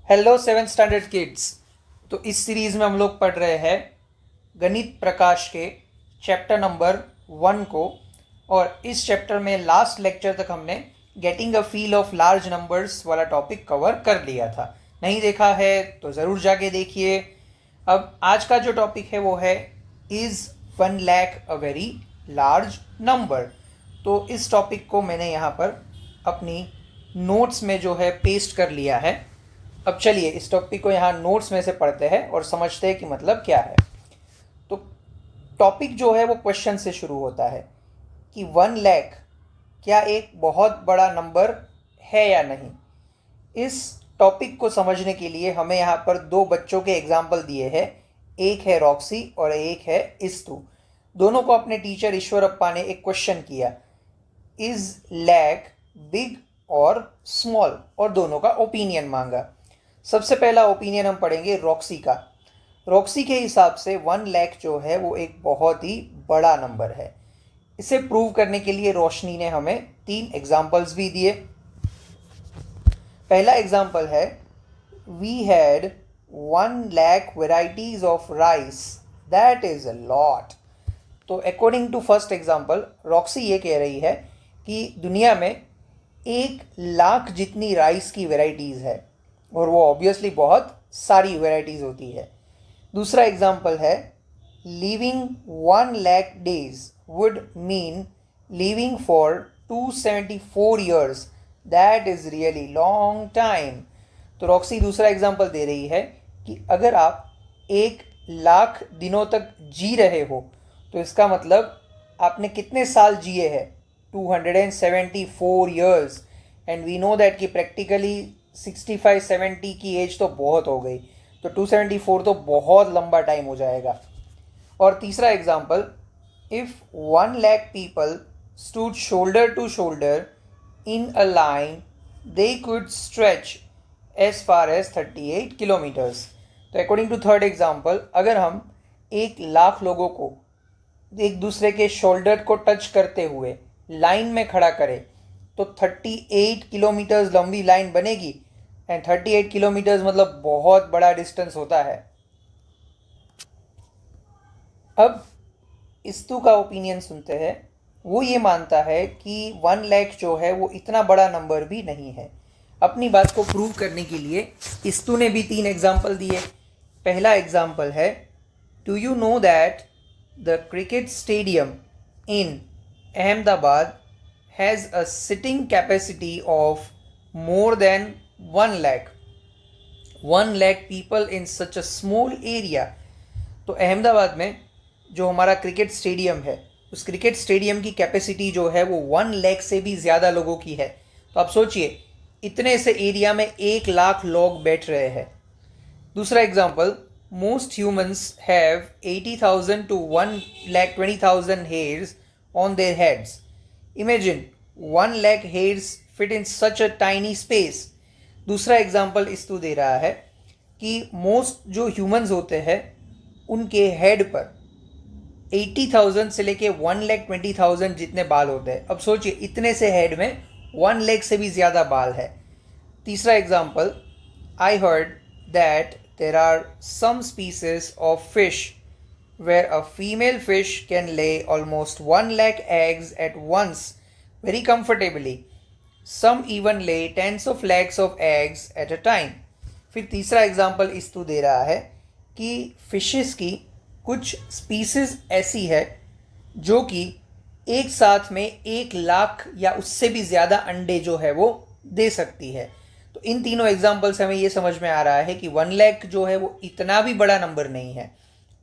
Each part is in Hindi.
Hello seven standard kids. तो इस सीरीज़ में हम लोग पढ़ रहे हैं गणित प्रकाश के चैप्टर नंबर 1 को। और इस चैप्टर में लास्ट लेक्चर तक हमने getting a feel of large numbers वाला टॉपिक कवर कर लिया था। नहीं देखा है तो ज़रूर जाके देखिए। अब आज का जो टॉपिक है वो है is 1 lakh a very large number. तो इस टॉपिक को मैंने यहाँ पर अपनी नोट्स में जो है पेस्ट कर लिया है। अब चलिए इस टॉपिक को यहाँ नोट्स में से पढ़ते हैं और समझते हैं कि मतलब क्या है। तो टॉपिक जो है वो क्वेश्चन से शुरू होता है कि 1 लाख क्या एक बहुत बड़ा नंबर है या नहीं। इस टॉपिक को समझने के लिए हमें यहाँ पर दो बच्चों के एग्जाम्पल दिए हैं। एक है रॉक्सी और एक है इस्तु। दोनों को अपने टीचर ईश्वरप्पा ने एक क्वेश्चन किया, इज लैक बिग और स्मॉल, और दोनों का ओपिनियन मांगा। सबसे पहला ओपिनियन हम पढ़ेंगे रॉक्सी का। रॉक्सी के हिसाब से 1 लाख जो है वो एक बहुत ही बड़ा नंबर है। इसे प्रूव करने के लिए रोशनी ने हमें 3 एग्जाम्पल्स भी दिए। पहला एग्जाम्पल है, we had 1 lakh varieties of rice, that is a lot. तो according to first example Roxy ये कह रही है कि दुनिया में 1 लाख जितनी राइस की वेराइटीज़ है, और वो ऑब्वियसली बहुत सारी वेराइटीज़ होती है। दूसरा एग्जाम्पल है, living 1 lakh days would mean living for 274 years, that is really long time. तो रॉक्सी दूसरा एग्जाम्पल दे रही है कि अगर आप 1 लाख दिनों तक जी रहे हो तो इसका मतलब आपने कितने साल जिए हैं, 274 years. And we know that कि प्रैक्टिकली 65-70 की एज तो बहुत हो गई, तो 274 तो बहुत लंबा टाइम हो जाएगा। और तीसरा example, if 1 lakh people stood shoulder to shoulder in a line they could stretch as far as 38 kilometres. तो अकॉर्डिंग टू थर्ड एग्जाम्पल, अगर हम 1 लाख लोगों को एक दूसरे के शोल्डर को टच करते हुए लाइन में खड़ा करें तो 38 किलोमीटर्स लंबी लाइन बनेगी। एंड 38 किलोमीटर्स मतलब बहुत बड़ा डिस्टेंस होता है। अब इस्तु का ओपिनियन सुनते हैं। वो ये मानता है कि 1 लाख जो है वो इतना बड़ा नंबर भी नहीं है। अपनी बात को प्रूव करने के लिए इस्तु ने भी 3 एग्जाम्पल दिए। पहला एग्जाम्पल है, do you know that the cricket stadium in Ahmedabad has a sitting capacity of more than 1 lakh. 1 lakh people in such a small area. तो अहमदाबाद में जो हमारा क्रिकेट स्टेडियम है, उस क्रिकेट स्टेडियम की कैपेसिटी जो है वो 1 लाख से भी ज़्यादा लोगों की है। तो आप सोचिए इतने से एरिया में 1 लाख लोग बैठ रहे हैं। दूसरा example, most humans have 80,000 to 1,20,000 hairs on their heads. Imagine 1 lakh hairs fit in such a tiny space. दूसरा एग्जाम्पल इस्तु दे रहा है कि मोस्ट जो ह्यूमंस होते हैं उनके हेड पर 80,000 से लेके 1,20,000 जितने बाल होते हैं। अब सोचिए इतने से हेड में 1 लाख से भी ज़्यादा बाल है। तीसरा example, I heard that there are some species of fish where a female fish can lay almost 1 lakh eggs at once very comfortably. Some even lay tens of lakhs of eggs at a time. फिर तीसरा एग्जाम्पल इस्तु दे रहा है कि फिशेस की कुछ स्पीसीज ऐसी है जो कि एक साथ में 1 लाख या उससे भी ज़्यादा अंडे जो है वो दे सकती है। तो इन तीनों एग्जाम्पल से हमें ये समझ में आ रहा है कि 1 लाख जो है वो इतना भी बड़ा नंबर नहीं है।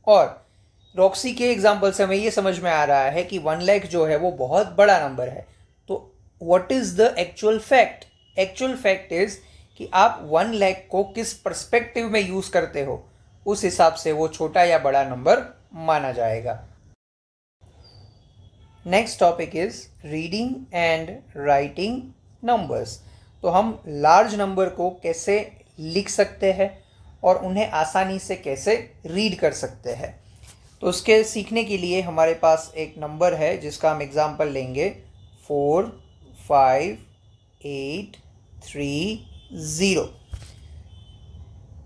और रॉक्सी के एग्जाम्पल से हमें ये समझ में आ रहा है कि 1 लाख जो है वो बहुत बड़ा नंबर है। तो what is the actual fact? Actual fact is कि आप 1 लाख को किस पर्सपेक्टिव में यूज़ करते हो, उस हिसाब से वो छोटा या बड़ा नंबर माना जाएगा। Next topic is reading and writing numbers. तो हम लार्ज नंबर को कैसे लिख सकते हैं और उन्हें आसानी से कैसे रीड कर सकते हैं। तो उसके सीखने के लिए हमारे पास एक नंबर है जिसका हम एग्जाम्पल लेंगे, 4 5 8 3 0।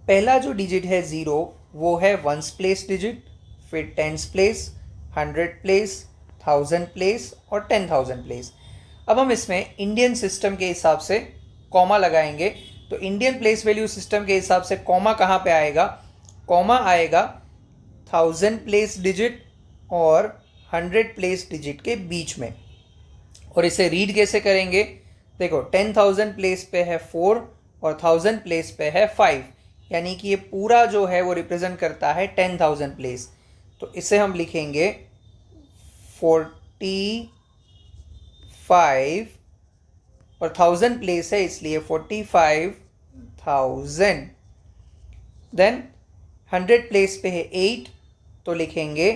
पहला जो डिजिट है 0 वो है वंस प्लेस डिजिट, फिर टेंस प्लेस, 100 प्लेस, 1000 प्लेस और 10,000 प्लेस। अब हम इसमें इंडियन सिस्टम के हिसाब से कॉमा लगाएंगे। तो इंडियन प्लेस वैल्यू सिस्टम के हिसाब से कॉमा कहाँ पे आएगा? कॉमा आएगा 1000 प्लेस डिजिट और 100 प्लेस डिजिट के बीच में। और इसे रीड कैसे करेंगे? देखो 10,000 प्लेस पे है 4 और 1000 प्लेस पे है 5, यानी कि ये पूरा जो है वो रिप्रेजेंट करता है 10,000 प्लेस। तो इसे हम लिखेंगे 45 और 1000 प्लेस है इसलिए 45,000। देन 100 प्लेस पे है 8 तो लिखेंगे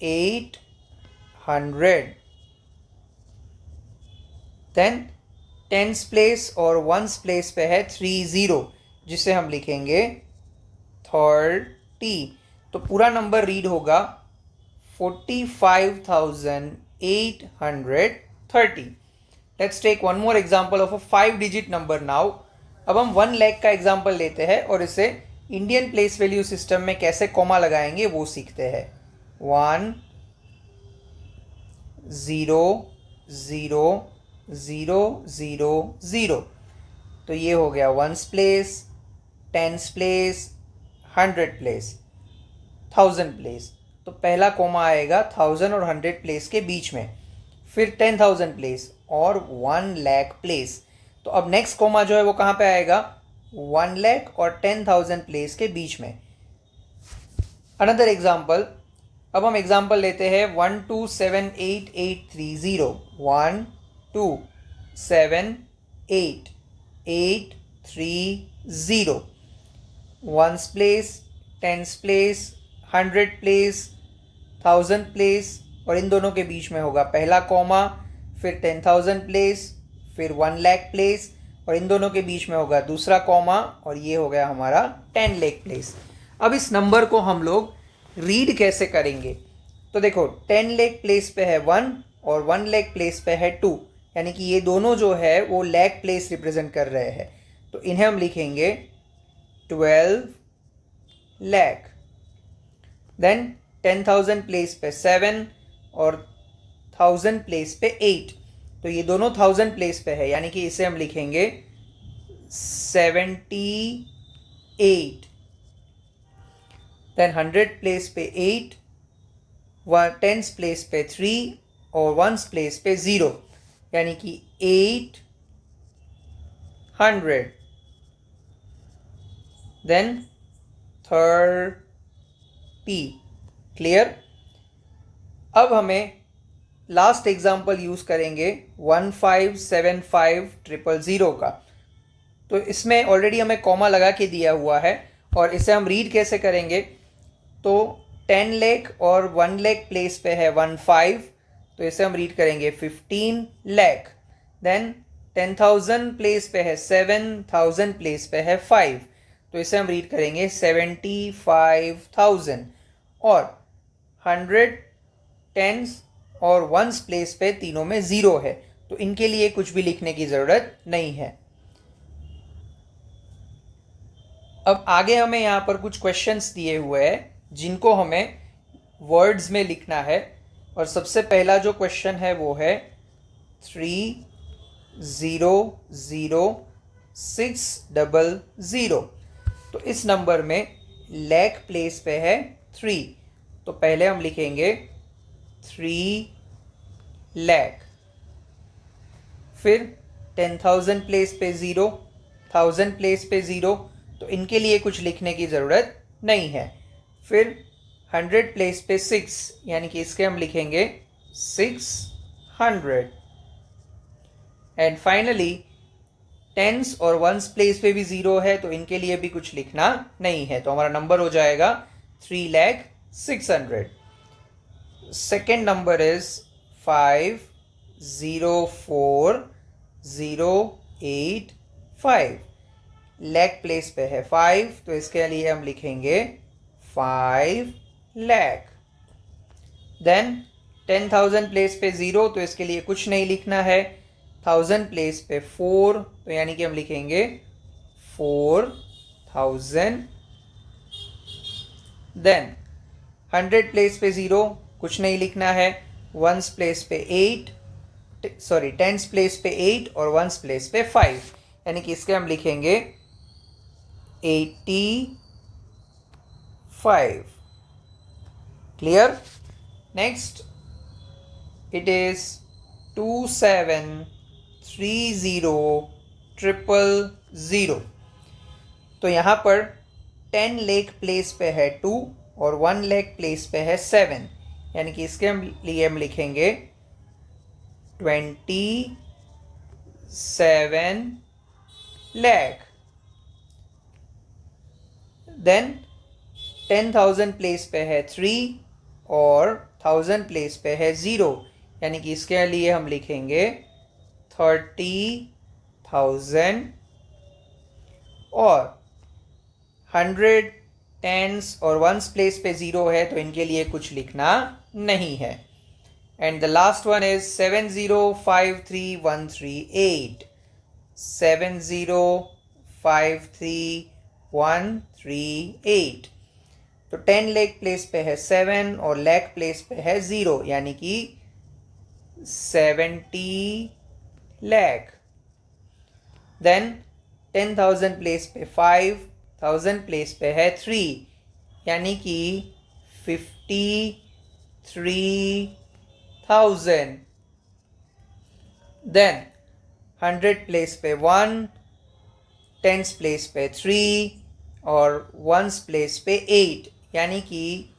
800। देन टेंस प्लेस और वंस प्लेस पे है 30 जिसे हम लिखेंगे 30। तो पूरा नंबर रीड होगा 45,830। Let's take one more example of a 5 digit number now. अब हम 1 लाख का एग्जाम्पल लेते हैं और इसे इंडियन प्लेस वैल्यू सिस्टम में कैसे कॉमा लगाएंगे वो सीखते हैं। 1 0 0 0 0 0। तो ये हो गया ones place, tens place, 100 place, 1000 place. तो पहला कॉमा आएगा 1000 और 100 प्लेस के बीच में, फिर 10,000 प्लेस और 1 लाख प्लेस। तो अब नेक्स्ट कॉमा जो है वो कहाँ पे आएगा? 1 लाख और 10,000 प्लेस के बीच में। अनदर एग्जाम्पल, अब हम एग्जाम्पल लेते हैं 1278,830। 1278,830। Ones place, tens place, 100 place, 1000 place और इन दोनों के बीच में होगा पहला कॉमा, फिर 10,000 प्लेस, फिर 1 लाख प्लेस और इन दोनों के बीच में होगा दूसरा कॉमा और ये हो गया हमारा 10 लाख प्लेस। अब इस नंबर को हम लोग रीड कैसे करेंगे? तो देखो 10 लाख प्लेस पे है 1 और 1 लाख प्लेस पे है 2, यानी कि ये दोनों जो है वो लाख प्लेस रिप्रेजेंट कर रहे हैं। तो इन्हें हम लिखेंगे 12 लाख। देन 10,000 प्लेस पे 7 और 1000 प्लेस पे 8। तो ये दोनों 1000 प्लेस पे है, यानी कि इसे हम लिखेंगे 78। देन 100 प्लेस पे 8, टेंस प्लेस पे 3 और वंस प्लेस पे 0, यानी कि 800। देन 30। क्लियर? अब हमें लास्ट एग्जाम्पल यूज़ करेंगे 1575,000 का। तो इसमें ऑलरेडी हमें कॉमा लगा के दिया हुआ है और इसे हम रीड कैसे करेंगे? तो 10 लाख और 1 लाख प्लेस पे है 15, तो इसे हम रीड करेंगे 15 लाख। देन 10,000 प्लेस पे है 7, 1000 प्लेस पे है 5, तो इसे हम रीड करेंगे 75,000। और 100, टेंस और वंस प्लेस पे तीनों में 0 है, तो इनके लिए कुछ भी लिखने की ज़रूरत नहीं है। अब आगे हमें यहाँ पर कुछ क्वेश्चंस दिए हुए हैं जिनको हमें वर्ड्स में लिखना है। और सबसे पहला जो क्वेश्चन है वो है 3,0,0,6,0,0। तो इस नंबर में लाख प्लेस पे है 3, तो पहले हम लिखेंगे 3 लाख। फिर 10,000 प्लेस पे 0, 1000 प्लेस पे 0, तो इनके लिए कुछ लिखने की ज़रूरत नहीं है। फिर 100 प्लेस पे 6, यानी कि इसके हम लिखेंगे 600। एंड फाइनली टेंस और वंस प्लेस पे भी 0 है, तो इनके लिए भी कुछ लिखना नहीं है, तो हमारा नंबर हो जाएगा 3,600,000। Second number is 5,04,085। Lakh place पे है 5, तो इसके लिए हम लिखेंगे 5 लाख। देन 10,000 प्लेस पे 0, तो इसके लिए कुछ नहीं लिखना है। 1000 प्लेस पे 4, तो यानी कि हम लिखेंगे 4,000 देन 100 प्लेस पे 0, कुछ नहीं लिखना है. वंस प्लेस पे 8, सॉरी 10 प्लेस पे 8 और वंस प्लेस पे 5, यानी कि इसके हम लिखेंगे 85. क्लियर. Next it is 27300000. तो यहाँ पर 10 लाख प्लेस पे है 2 और 1 लाख प्लेस पे है 7, यानी कि इसके लिए हम लिखेंगे 27 लाख. देन 10,000 प्लेस पे है 3 और 1000 प्लेस पे है 0, यानी कि इसके लिए हम लिखेंगे 30,000. और 100 टेंस और वंस प्लेस पे 0 है, तो इनके लिए कुछ लिखना नहीं है. And the last one is 7053138. 7053138. तो 10 लाख प्लेस पे है 7 और लाख प्लेस पे है 0, यानी कि 70 लाख. देन 10,000 प्लेस पे 5, 1000 प्लेस पे है 3, यानी कि 53,000. देन 100 प्लेस पे 1, टेंस प्लेस पे 3 और वंस प्लेस पे 8, यानी कि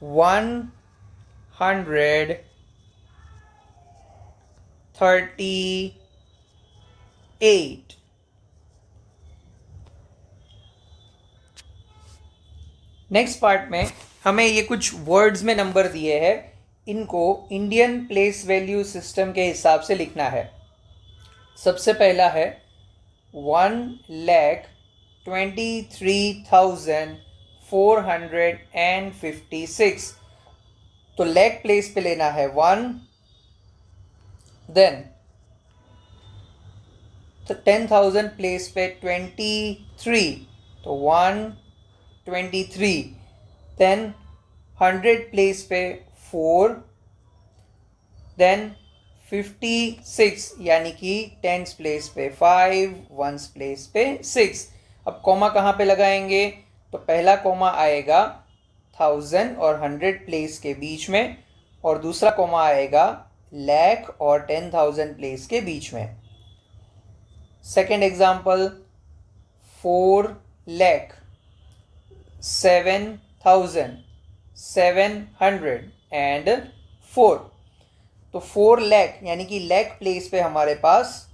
138. नेक्स्ट पार्ट में हमें ये कुछ वर्ड्स में नंबर दिए हैं, इनको इंडियन प्लेस वैल्यू सिस्टम के हिसाब से लिखना है. सबसे पहला है 1,23,456. तो लैख प्लेस पे लेना है 1. देन 10,000 प्लेस पे 23, तो 123. देन 100 प्लेस पे 4. देन 56, यानी कि टेंस प्लेस पे 5, वंस प्लेस पे 6. अब कॉमा कहाँ पे लगाएंगे? तो पहला कॉमा आएगा 1000 और 100 प्लेस के बीच में, और दूसरा कॉमा आएगा लाख और 10,000 प्लेस के बीच में. Second example 4,07,704. तो 4 लाख यानी कि लाख प्लेस पे हमारे पास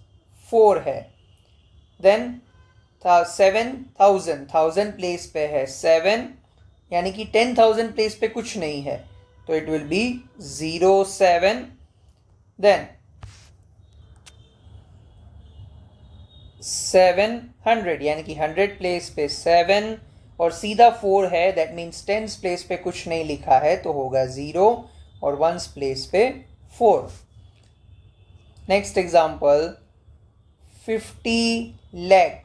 4 है. देन 7,000, 1000 प्लेस पे है 7, यानी कि 10,000 प्लेस पे कुछ नहीं है, तो इट विल बी 07. देन 700, यानी कि 100 प्लेस पे 7 और सीधा 4 है, दैट मीन्स टेंस प्लेस पे कुछ नहीं लिखा है, तो होगा 0 और वंस प्लेस पे 4. नेक्स्ट एग्जाम्पल 50 लाख,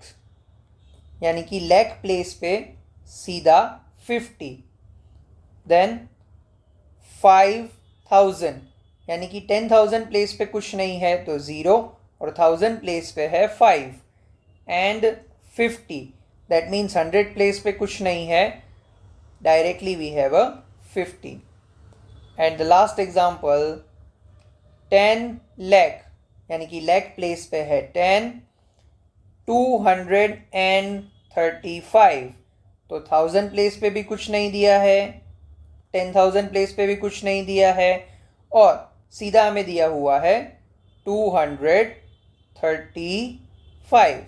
यानी कि लाख प्लेस पे सीधा 50. देन 5,000, यानी कि 10,000 प्लेस पे कुछ नहीं है, तो 0 और 1000 प्लेस पे है 5. एंड 50, दैट मीन्स 100 प्लेस पे कुछ नहीं है, directly we have a 50. And the last example 10 lakh, यानी कि लाख प्लेस पे है 10, 235. तो 1000 प्लेस पे भी कुछ नहीं दिया है, 10,000 प्लेस पे भी कुछ नहीं दिया है, और सीधा हमें दिया हुआ है 235.